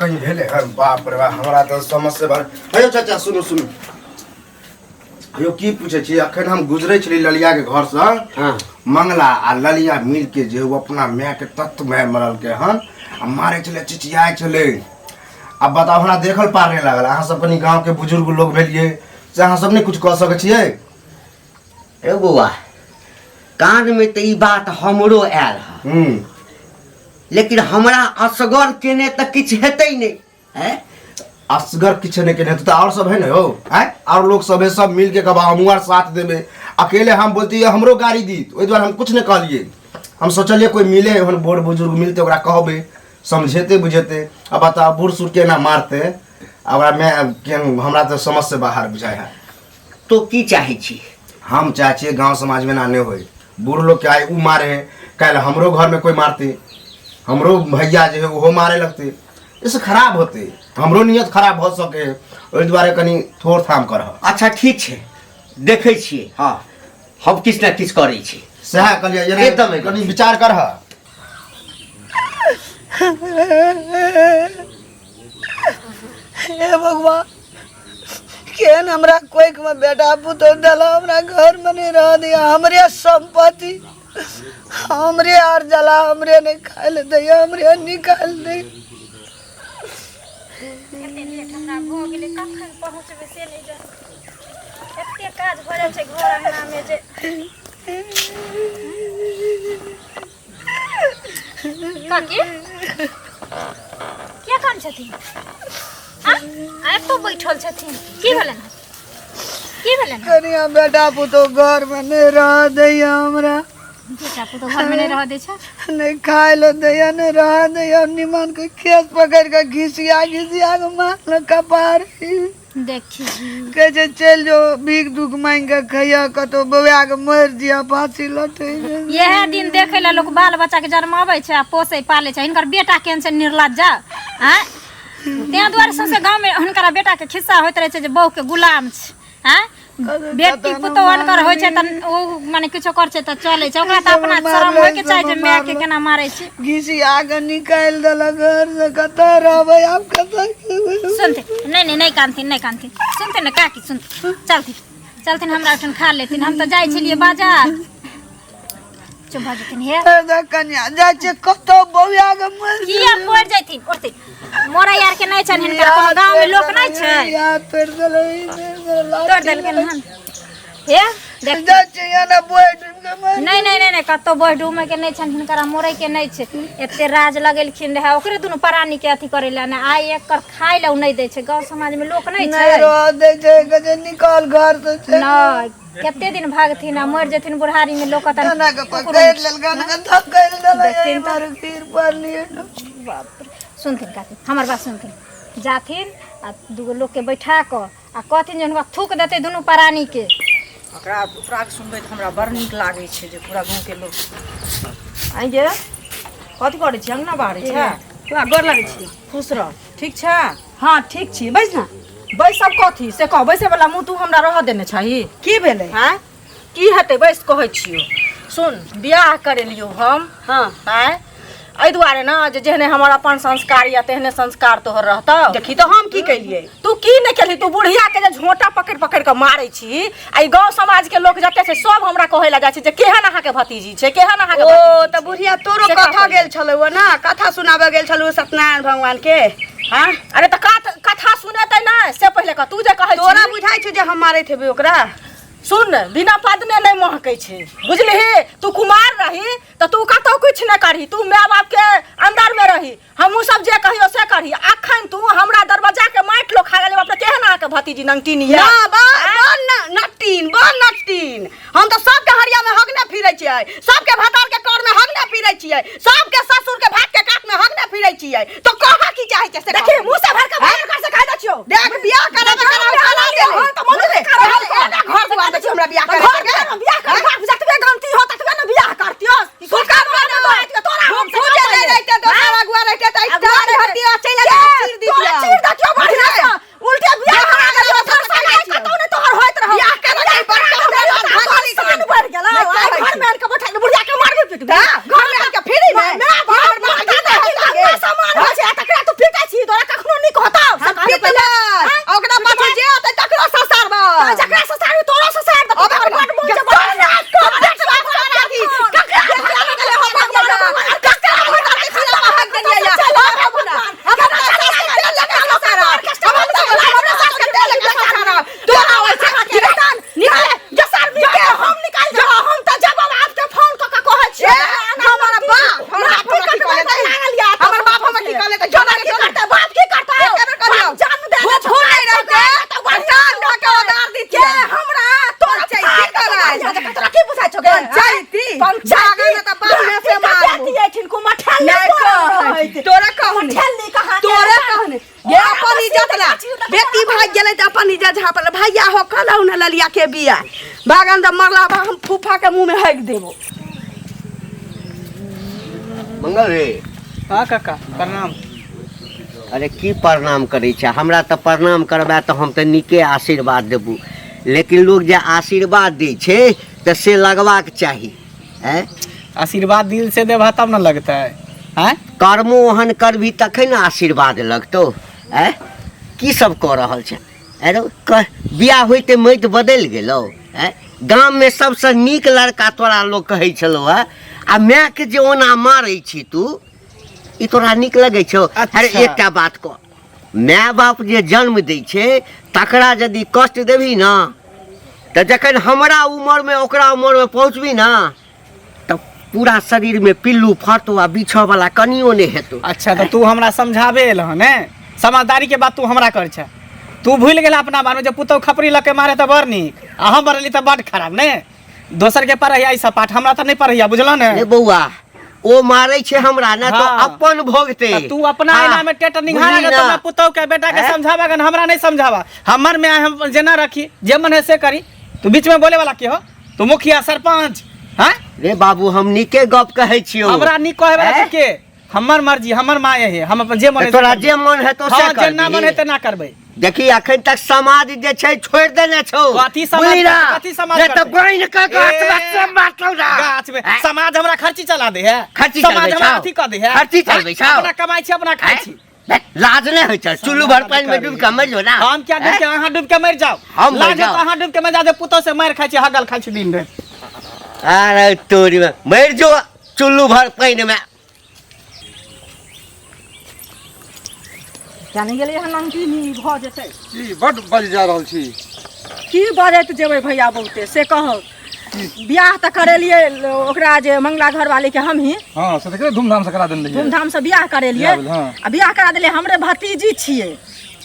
कहीं भेले है बाप रे बाप हमरा तो समझ से भर हेयो चाचा सुनो सुनो हेयो की पूछे छी अखन हम गुजरे छली ललिया के घर से हां मंगला आ ललिया मिल के जे वो अपना माय के तत्व में मरल के हन आ मारे चले चिचियाए चले अब बताओ हमरा देखल पार नहीं लागल अहाँ सब कनी गांव के बुजुर्ग लोग भेलिए से अहाँ सब नहीं कुछ कह सके छिए ए बउआ कान में तो ई बात हमरो आयल लेकिन हमरा असगर केने तक किछ हेतै नहीं हैं असगर किछ नहीं केने तो और सब है ना हो हैं और लोग सब है सब मिल के कबा हमहु साथ देबे अकेले हम बोलती हमरो गाड़ी दी ओइ द्वारा हम कुछ नहीं कहलिए हम सोचलिए कोई मिले हन बड़ बुजुर्ग मिलते ओकरा कहबे समझेते बुझेते अब बता बूढ़ सूढ़ के ना मारते अब मैं हमरा तो समझ से बाहर बुझाय है तो की चाहे छी हम चाहे छिए गांव समाज में ना ने होई बूढ़ लोग के आए उ मारे कल हमरो घर में कोई मारते हमरो भैया जो है वो मारे लगते इससे खराब होते हमरो नियत खराब हो सके ओइ द्वारे कनी थोड़ थाम कर अच्छा ठीक है देखे छिए हां हम किछ ना किछ करै छी सह कलिया एकदम कनी विचार कर हे भगवान केन हमरा कोई में बेटा पुतो दला हमरा घर में नहीं रह दिया हमरे संपत्ति हमरे आर जला हमरे नहीं खाइल दे हमरे निकाल दे एते लेट हमरा भ गेले कखन पहुंचबे से नहीं जान एते काज भ जाय छै घर अंगना में जे काकी क्या काम छथिन आ तो बैठल छथिन की भेलन कनिया बेटा पुतो घर में नहीं रह दे हमरा बेटा पुतो घर में नहीं रह दे छ नहीं खाइल दे नहीं रह दे निमन के खेत पकड़ के घिसिया के मार कपार देखी कहे चल जो भीख दुख मांग के खैया कतो बउआ के मर दिया फांसी लटे यह दिन देखे ला लोग बाल बच्चा के जन्मावे छै पोसे पाले छै इनकर बेटा केन से निर्लज्ज हैं ते द्वारे से गांव में हुनकर बेटा के खिस्सा होइत रहे छै जे बहू के गुलाम छै हैं बेटी पुतो अनकर होय छै त ओ माने किछो कर छै त चले छै ओकरा त अपना शरम होय के चाहे जे माय के केना मारे छै घिसी आगे निकाल देला घर से कत रहबै आप कत सुनते नहीं कानती सुनते न काकी सुनते चलथिन हमरा उठन खा लेथिन हम त जाय छलिए बाजार चुप भ जथिन हे कन्या जाय छै कतो बउआ के मर किया पड़ जथिन ओते मोरा यार के नहीं छन हिनकर कोनो गांव में लोक नहीं छै यार पेड़ देले तोड़ देल के हन हे देख जाय छै याना बोइड के मर नहीं कतो बोइड डूमे के नहीं छन हिनकर मोरे के नहीं छै एते राज लगेलखिन रहे ओकरे दुनु प्राणी के अथी करे ला ना आइ एकर खाइ ला नहीं दे छै गांव समाज में लोक नहीं छै नहीं रह दे छै गजे निकाल घर से छै नहीं केते दिन भागथिन आ मर जथिन बुढ़ारी में लोक त ना के पकड़ लेल गन के धक्कल देले मार तीर पर लिए बाप रे सुनथिन काकी हमर बात सुनथिन जाथिन आ दुगो लोग के बैठा क आ कहथिन जे हुनका थूक देते दुनु प्राणी के ओकरा के सुनबै त हमरा बड़ नीक लागै छै जे पूरा गांव के लोग आइ जे कथि करै छी अंगना बाहर छै तोरा गोर लागै छी खुश रह ठीक छै हां ठीक छी बैस ना बैस सब कथि से कह बैसे वाला मुंह तू हमरा रह देने छही की भेलै हैं की हेतै बैस कहै छियो सुन बियाह करे लियो हम हां हैं एहि दुआरे ना जे जेहने हमर अपन संस्कार या तेहने संस्कार तोहर रहतौ देखी तो हम की कइलिए तू की नहीं केली तू बुढ़िया के जे झोंटा पकड़ के मारै छी आ गांव समाज के लोग जते छै सब हमरा कहै ला जाय छै जे केहन अहाँ के भतीजी छै केहन अहाँ के ओ त बुढ़िया तोरो कथा गेल छलौ ना कथा सुनाबे गेल छलौ सत्यनारायण भगवान के हां अरे त कथा सुनेतै ना से पहिले का तू जे कहै छी तोरा बुझाइ छै जे हम मारैत हेबै ओकरा सुन बिना पदने नहीं महकै छै बुझलिही तू कुमार रही त तू कतौ कुछ न करही तू माय बाप के अंदर में रही हमहू सब जे कहियो से करही अखन तू हमरा दरवाजा के माइट लो खा गेले बाप रे केहन आ के भतीजी नंगटीन या ना नटीन हम त सब के हरिया में हगने फिरै छियै सब के भतार के कर में हगने फिरै छियै सब के ससुर के भात के काट में हगने फिरै छियै तो कहा की चाहे छै से देखी मुंह से भर के बाहर कर से कह द छियो देख बियाह करे त मन ले घर दुआर देखियो हमरा बियाह करे बियाह कर बाप जतबे गलती हो ततबे न बियाह करतियो सुका माने तो तोरा हम सोचे ले रहते दोसरा गुआ रहते त इधर हटिया चले जा चीर दी दिया चीर द क्यों बढ़िया उल्टे बियाह करा के तो सगाई कतौ ने तोहर होइत रहो बियाह करे बड़का सान बढ़ गेला घर में के बैठा बुढ़िया के मारबे पिटबे घर में के फ्री में की पूछा छो के पंचायती पंचायती जागा न त बाहर से मारबो दिए छिन को मठल नहीं कह तोरा कहने मठल कहां तोरे कहने ये अपन इज्जत ला बेटी भाग गेलै त अपन इज्जत झापल भैया हो कहलौ न ललिया के बिया बागन त मरला बा हम फूफा के मुंह में हक देबो। मंगल रे। हाँ काका प्रणाम। अरे की प्रणाम करै छै हमरा तऽ प्रणाम करबा तऽ हम तऽ नीके आशीर्वाद देबू लेकिन लोग जे आशीर्वाद दै छै तऽ से लगबाक चाही हैं। आशीर्वाद दिल से देबा तब न लगता है हैं। कर्मो ओहन करबी तखन ने आशीर्वाद लगतौ हैं। की सब कऽ रहल छै अरे बियाह होइते माटि बदलि गेलौ हैं। गाममे सबसँ नीक लड़का तोरा लोग कहै छलौ है आ मायके जे ओना मारै छी तू ई तोरा नीक लगै छौ। अरे एकटा बात कह माय बाप जे जन्म दै छै तकरा यदि कष्ट देबही न तऽ जखन हमरा उमरमे ओकरा उमरमे पहुँचबी न तऽ पूरा शरीरमे पिल्लू फटतौ आ बिछऽवला कनियो नहि हेतौ। अच्छा तो तू हमरा समझाबे एलह ने समझदारी के बात तू हमरा कर छ। तू भूल गेला अपना बारे में जब पुतौ खपरी लग के मारे तऽ बड़ नीक आ हम बरली तऽ बड़ खराब ने। दोसर के पढ़ैया ई सब पाठ हमरा तऽ नहीं पढ़ैया बुझलो ने। ए बौआ ओ मारै छै हमरा न तो अपन भोगते। तू अपना आईना में टेटर निहारा के तोरा पुतौ के बेटा के समझावा गन हमरा नहीं समझावा। हमर में हम जेना रखी जे मन है से करी। तू बीच में बोले वाला की हो तू मुखिया सरपंच हैं। रे बाबू हम नीके गप कहै छियौ हमरा नी कहे वाला के हमर मर्जी हमर माय है हम अपन जे मन है तोरा जे मन है तो से कर। जे ना मन है ते ना करबै। देखी अखन तक समाज जे छै छोड़ देने छौ। कथी समाज त बहिन का गाछ सब बाटौ ना गाछ में समाज हमरा खर्ची चला दे है। खर्ची समाज हमरा अथी क दे है। खर्ची चलबै छौ अपना कमाई छी अपना खाई छी। लाज नहीं होइ छ चुल्लू भर पानी में डूब के मर जो ना। हम क्या डूब के अहाँ डूब के मर जाओ हम मर लाज जाओ। तो अहाँ डूब के मर जा। पुतो से मार खाई छी हगल खाई छी दिन रात। अरे तोरी में मर जो चुल्लू भर पानी में। जाने गेलिए हन नमकीन भ जेतै की बड बज जा रहल छी। की बजैत जेबै भैया बहुते से कहो बियाह तऽ करेलिए ओकरा जे मंगला घर वाले के हम ही हां से देखिए धूमधाम से करा देन रहिए। धूमधाम से बियाह करेलिए आ बियाह करा देलिए हमरे भतीजी छियै।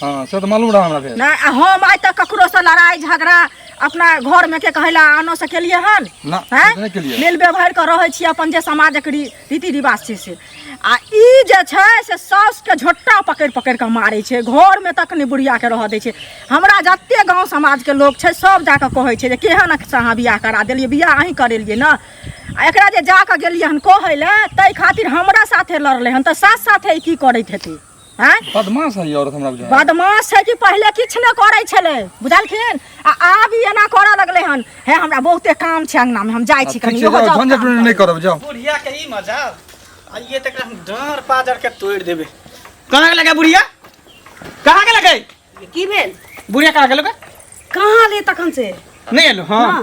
हां से तो मालूम रहा हमरा फिर ना हम आइ तक ककरो से लड़ाई झगड़ा अपना घर में के कहला आनो से केलिए हन ना हैं नहीं केलिए। मिल व्यवहार कर रहै छी अपन जे समाजक रीति रिवाज छै से आ ई जे छै से सास के झोट्टा पकड़ पकड़ के मारै छै घर में तक नहीं बुढ़िया के रह दै छै। हमरा जते गांव समाज के लोग छै सब जाके कहै छै जे केहन से अहाँ बियाह करा देलिए बियाह अहीं करेलिए ना। आ एकरा जे जाके गेलिए हन कहै ले तै खातिर हमरा साथे लड़ले हन त साथ साथे की करैत हेतै हैं। बदमाश है औरत हमरा बुझा। बदमाश है कि पहले किछ न करे छले बुझलखिन आ आब एना करे लगले हन हे हमरा बहुते काम छै अंगना में हम जाय छी कनी हो जाओ झंझट नहीं करब जाओ। बुढ़िया के ही मजा आ ये तक हम डर पाजर के तोड़ देबे। कहां के लगे बुढ़िया कहां के लगे की भेल बुढ़िया कहां के लगे कहां ले तखन से नहीं एलो। हां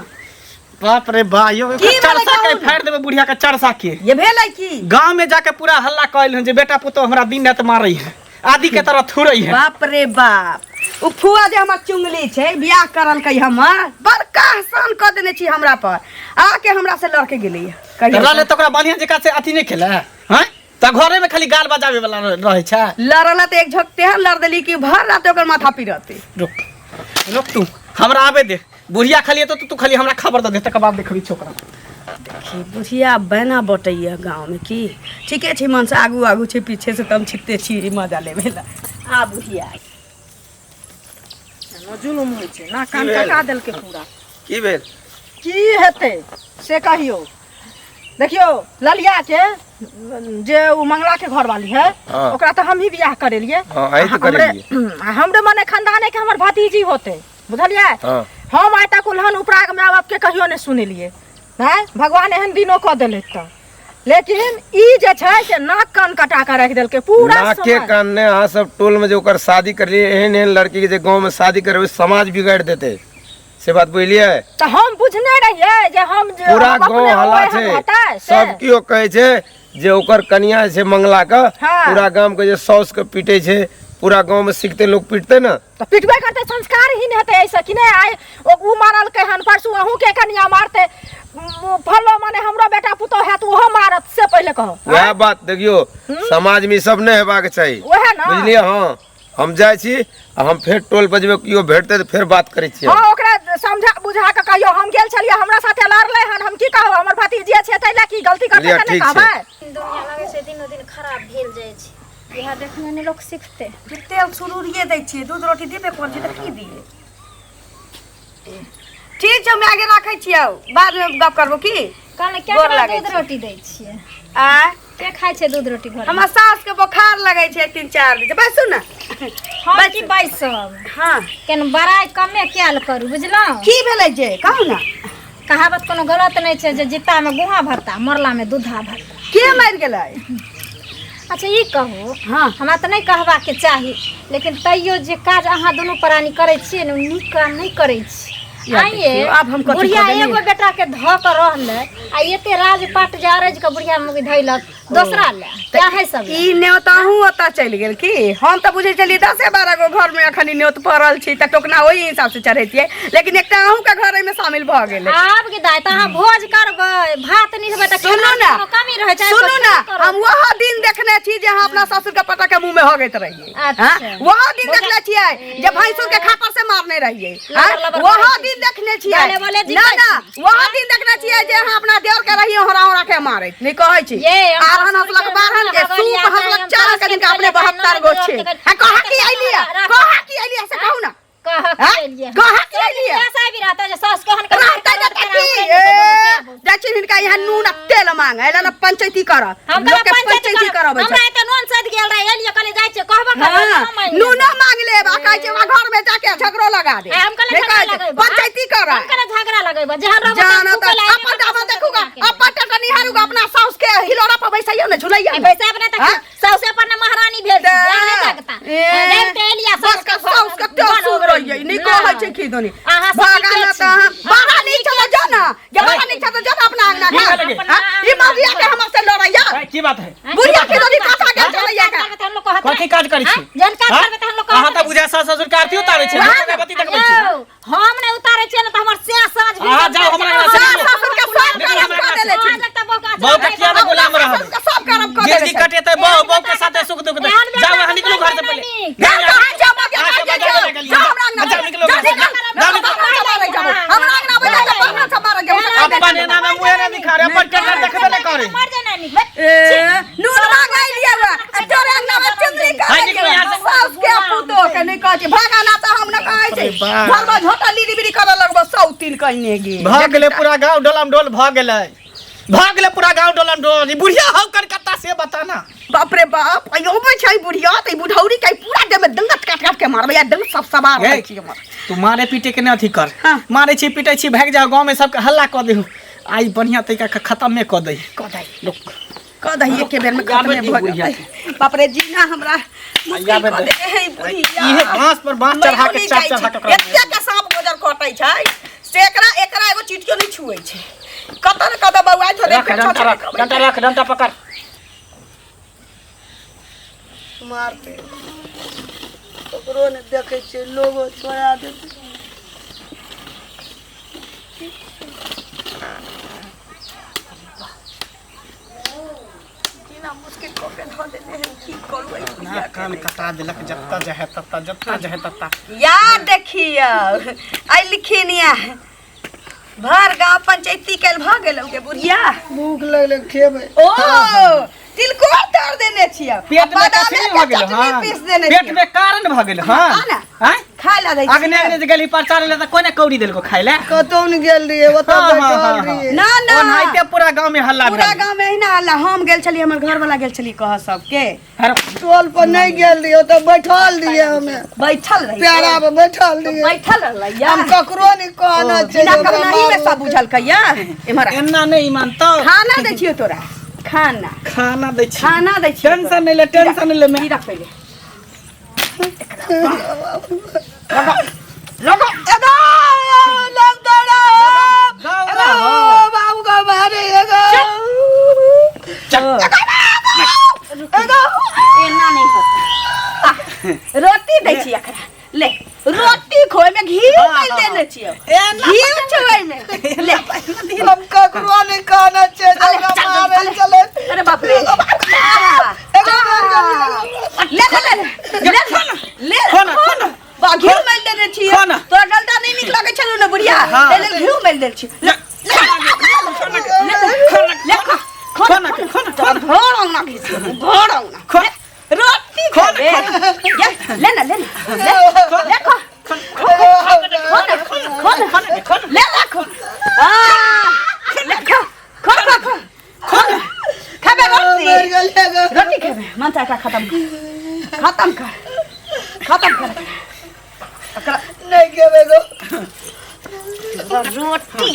बाप रे भाइयो चरसा के फाड़ देबे बुढ़िया के चरसा के। ये भेलै की गांव में जाके पूरा हल्ला कइल हन जे बेटा पुतो हमरा दिन रात मारै है आदि के तरह थुरई है। बाप रे बाप उ फुआ जे हमर चुंगली छै बियाह करल कई हमर बड़का एहसान क देने छी हमरा पर आके हमरा से लड़ के गेलै रहले त ओकरा बढ़िया जका से अथी नहीं खेला हैं त घरे में खाली गाल बजावे वाला रहे छै। लड़ला त एक झक तेहन लड़ देली कि भर रात ओकर माथा पिरते। रुक तू हमरा आवे दे बुढ़िया खाली तो तू खाली हमरा खबर दे तक बाद देखबी छोकरा। देखी बुढ़िया बना बटैया गांव में की ठीके छै मन से आगू आगू छै पीछे से तम छिकते छी मजा लेबे ला आ बुढ़िया न जुलुम होइ छै ना कान कटा देल के पूरा की भेल की हेतै से कहियो। देखियो ललिया के जे उ मंगला के घर वाली है ओकरा तो हम ही बियाह करेलिए। हमरे मने खानदाने के हमर भतीजी होते बुझलिए। हम आइ तक उल्हन उपराग में बाप के कहियो नहीं सुनलिए हैं भगवान एहन दिनो क देले त लेकिन ई जे छै से नाक कान कटा के रख देल के पूरा नाक के कान ने अहाँ सब टोल में जो ओकर शादी कर लिए एहन एहन लड़की के जे गांव में शादी करे समाज बिगाड़ देते से बात बोलिए। तो हम बुझने रहिए जे हम पूरा गांव हल्ला छै सब कियो कहे छै जे ओकर कन्या छै मंगला का पूरा गांव के जे सौस के पीटे छै पूरा गांव में सीखते लोग पीटते ना तो पिटबे करते संस्कार ही नहीं हेते ऐसा कि नहीं आए उ मारल के हन परसु अहू के कन्या मारते फलो माने हमरा बेटा पुतो है तो ओहो मारत से पहले कहो। वह बात देखियो समाज में सब नहीं हेबाक चाहिए बुझलिए। हां हम जाय छी हम फिर टोल बजबे कियो भेटते तो फिर बात करै छी। हां ओकरा समझा बुझा के कहियो हम गेल छलिए हमरा साथे लड़ले हन हम की कहब हमर भतीजी छै तैला की गलती करते लिया, त नहीं ठीक छै। कहबै दुनिया लगे छै दिनो दिन खराब भेल जाइ छै इहा देखने ने लोग सीखते तेल सुरूरिये दै छियै दूध रोटी देबे कोन छै त की दिए ठीक छै मैं आगे राखै छियै बाद में गप करबो की कहले क्या गोर करा लागै दूध छै। रोटी दै छियै आ के खाइ छै दूध रोटी घर हमर सास के बुखार लगै छै 3-4 दिन बस सुन हम की बाई सब हां केन बड़ाई कमे कैल करू बुझलौ की भेलै जे कहू ना कहावत कोनो गलत नहीं छै जे जीता में गुहा भरता मरला में दूधा भरता के मार गेलै अच्छा ई कहू हां हमरा तऽ नहीं कहबा के चाही लेकिन तैयो जे काज अहाँ दुनू प्राणी करै छियै ने नीक काम नहीं करै छी आइए अब हम कथी बुढ़िया कऽ देलियै? एगो बेटा के ध के रहले आ एते राजपाट जारज के बुढ़िया मुगी धैलक दोसरा ले क्या है सब ई न्योताहू ओता चलि गेल की हम तऽ बुझै छलियै 10-12 गो घर में अखनी न्योत पड़ल छी त टोकना ओही हिसाब से चढ़ैतियै लेकिन एकटा अहू के घर में शामिल भ गेलै आब के दाय त अहाँ भोज करबै भात नहीं हेबै त सुनू ना कमी रहे छै सुनू ना हम वह दिन देखने छी जे अहाँ अपना ससुर के पटा के मुंह में हगैत रहिए अच्छा। हां वह दिन देखने छियै जे भैंसुर के खापर से मारने रहिए लबर वह करती। दिन देखने छियै बोले बोले ना जीतै ना छी। वह दिन देखने छियै जे अहाँ अपना देवर के रहिए हरा हरा के मारैत नहीं कहै छी ये, हम आरहन ससुर हसलक के बारहन के हगलिया सूप है, हसलक हम चार सास के दिन के का अपने बोले 72 गो ननद छे के कहा की आइलिया कहा की आइलिया से कहू ना कह हाँ? के लिए कहा की आइलिया ऐसा भी रहता है जो सास कहन कर रहता न तकी जाची हिनका यहाँ नून आ तेल मांगे एला न पंचायती कर हम लोग के पंचायती करबै हमरा एते नोन सद गेल रहे एलियो कहले जाय छै कहबा हां नून मांग ले बा कहै छै घर में जाके झगड़ो लगा दे हम कहले नहीं कहै छै, झगड़ा पंचायती कर हम कहले झगड़ा लगेबा जहां रहो जाना त अपन काम देखूगा अपन टका निहारूगा अपना सास के हिलोड़ा पर बैसाइयो न झुलैया में। पैसा अपने तक हाँ? साउसे पर न महारानी भेल दे। नहीं सकता ए, देखते एलिया बस का सास के त्यो सुन रही नहीं कहै छै की दोनी अहाँ सब भागा नीके न छी। त बाहर नहीं चलो जाना ये बाहर नहीं चलो जाना अपना अंगना की का लगे? हाँ? ई मौजिया के हमर से लड़ैया ए, की बात है बुढ़िया के दोनी कथा के चलैया का हम लोग कहत कथी काज करै छी जन काज करबे त हम लोग अहाँ त बुझा सास ससुर के आरती उतारै छी अगरबत्ती देखबै छी हम नहीं उतारे छियै न त हमर से साँझ भी अहाँ जाओ हमरा यहाँ से सास ससुर के सब काम कर देले छी बहु के किया में गुलाम सास रहबै ससुर के सब काम कर जे देले जी छी कटेते बहु के साथे सुख दुख दे जाओ वहां निकलो घर से पहले जा कहां जाबा के काज के जा हमरा अंगना अच्छा, निकलो घर से। हमरा अंगना बजा के बहना से मार के अपन एना में मुंह ना दिखा रे अपन टेटर देखबे न करे मर जाना नहीं नून मांगाई लिया बा तोरे अंगना में चंद्री का हाय, निकलो यहाँ से। सास के पुतो के नहीं कहै छै भागाना त हम न कहै छै बाप। घर में झोटा लीली बिरी करे लगबो सौतिन कहने गे भाग गेले पूरा गांव डोलम डोल भाग गेले भाग गेले पूरा गांव डोलम डोल ई बुढ़िया हौ कलकत्ता से बताना बाप रे बाप अयो में छै बुढ़िया त बुढ़ौरी के पूरा दे में दंगत काट काट के मारबे या दंग सब सवार ए, रहै छी हमर तू मारे पीटे के न अथी कर हाँ। मारे छी पीटे छी भाग जाओ गांव में सबके हल्ला क देहु आई बढ़िया तरीका के खत्म में क दई कदाई लोग कदाई एक बेर में गाबे खत्म दी भ बुढ़िया गेलै बाप रे जीना हमरा मुश्किल गाबे क दे। दे हे बुढ़िया इहे बांस पर बांस चढ़ा के चाप चढ़ा के कर एते के सांप गोजर कटै छै से एकरा एगो चिटियो नहीं छुए छै कत न कत बौआ थोड़े रख डंटा पकड़ मारते ओकरो ने देखे छै लोगो छोड़ा देते जीना मुश्किल को के धो देने हैं की करू आई ना कान कटा देलक जत्ता जहे तत्ता याद देखियो आई लिखिनिया भर गांव पंचायती कल भ गेलौ के बुढ़िया भूख लगले खेबै ओ तिलकोर तोड़ देने छियै पेट में कथी भ गेल हां पीस देने पेट में कारण भ गेल हां हैं खा ला दै अगने अगने जे गली पर चारे ले त कोने कौड़ी देलको खाइ ले कतौ न गेल रहिए ओतऽ हाँ, हाँ, बैठल हाँ, रहिए ना ना ओनाइते पूरा गांव में हल्ला पूरा भेल गांव में ही ना हल्ला हम गेल छली हमर घर वाला गेल छली कह सबके टोल पर नहीं गेल रहिए ओतऽ बैठल रहिए हमे बैठल रही प्यारा पे बैठल रहिए बैठल रहलै हम ककरो नहीं कहना छै बिना कहनाई में सब बुझल कहिया इमहर एना नहीं मानतो खाना दै छियो तोरा खाना खाना दै छी खाना दै छियो टेंशन नहीं ले टेंशन नहीं ले मैं रख पहिले लगो एगो लग दड़ा एगो बाबू को मारे एगो एगो एना नहीं होता रोटी दै छी एकरा ले रोटी खोए में घी डाल देने छियो घी चोई में ले हम ककरो नहीं कहना छै जगह मारे चले अरे बाप रे एगो ले ले ले खाना घी में देने छियो खाना। तोरा डलता नहीं निक लगे छलो ना बुढ़िया ले ले आगे से भरौ ना खो रोटी खो खाबे ले ना ले खो ले ला खो ले खो खाबे रोटी खाबे मन ता खत्म कर नहीं खाबे गो रोटी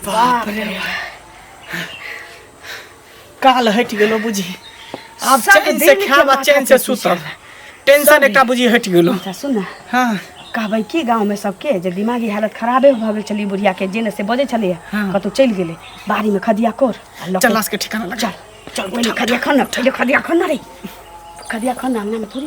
बाप रे काल हट गेलो बुझी अब चैन से खाब चैन से सुतब टेंशन एकटा बुझी हट गेलो सुन ना हां कहबै की गांव में सबके जे दिमागी हालत खराबे भ गेल चली बुढ़िया के जेने से बजे छले कतौ चल गेले बाड़ी में खदिया कोर चलास के ठिकाना लगा चल पहले खदिया खाना रे खदिया खाना अंगना में थोड़ी